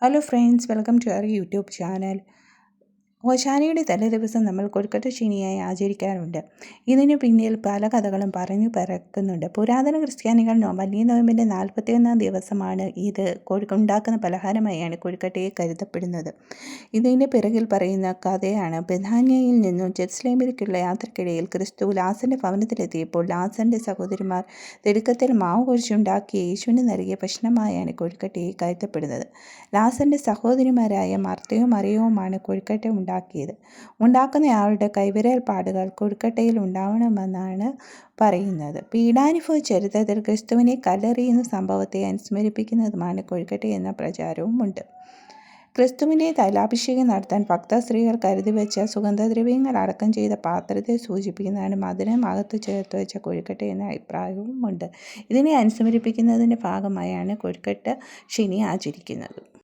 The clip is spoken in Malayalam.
Hello friends, welcome to our YouTube channel. ഓശാനയുടെ തലേദിവസം നമ്മൾ കൊഴുക്കട്ട ശനിയായി ആചരിക്കാറുണ്ട്. ഇതിനു പിന്നിൽ പല കഥകളും പറഞ്ഞു പരക്കുന്നുണ്ട്. പുരാതന ക്രിസ്ത്യാനികൾ വലിയ നോയമ്പിൻ്റെ 41-ാം ദിവസമാണ് ഇത് ഉണ്ടാക്കുന്ന പലഹാരമായാണ് കൊഴുക്കട്ടയെ കരുതപ്പെടുന്നത്. ഇതിൻ്റെ പിറകിൽ പറയുന്ന കഥയാണ് ബെഥാന്യയിൽ നിന്നും ജെറുസലേമിലേക്കുള്ള യാത്രക്കിടയിൽ ക്രിസ്തു ലാസറിൻ്റെ ഭവനത്തിലെത്തിയപ്പോൾ ലാസറിൻ്റെ സഹോദരിമാർ തിടുക്കത്തിൽ മാവ് കുഴിച്ചുണ്ടാക്കി യേശുവിന് നൽകിയ ഭക്ഷണമായാണ് കൊഴുക്കട്ടയെ കരുതപ്പെടുന്നത്. ലാസറിൻ്റെ സഹോദരിമാരായ മർത്തയും മറിയവുമാണ് കൊഴുക്കട്ട ഉണ്ടാക്കിയത്. ഉണ്ടാക്കുന്നയാളുടെ കൈവിരൽ പാടുകൾ കൊഴുക്കട്ടയിൽ ഉണ്ടാവണമെന്നാണ് പറയുന്നത്. പീഡാനുഭവ ചരിത്രത്തിൽ ക്രിസ്തുവിനെ കല്ലെറിയുന്ന സംഭവത്തെ അനുസ്മരിപ്പിക്കുന്നതുമാണ് കൊഴുക്കട്ട എന്ന പ്രചാരവുമുണ്ട്. ക്രിസ്തുവിൻ്റെ തൈലാഭിഷേകം നടത്താൻ ഭക്തസ്ത്രീകൾ കരുതിവെച്ച സുഗന്ധദ്രവ്യങ്ങൾ അടക്കം ചെയ്ത പാത്രത്തെ സൂചിപ്പിക്കുന്നതാണ് മധുരം അകത്ത് ചേർത്ത് വെച്ച കൊഴുക്കട്ട എന്ന അഭിപ്രായവുമുണ്ട്. ഇതിനെ അനുസ്മരിപ്പിക്കുന്നതിൻ്റെ ഭാഗമായാണ് കൊഴുക്കട്ട ശനി ആചരിക്കുന്നത്.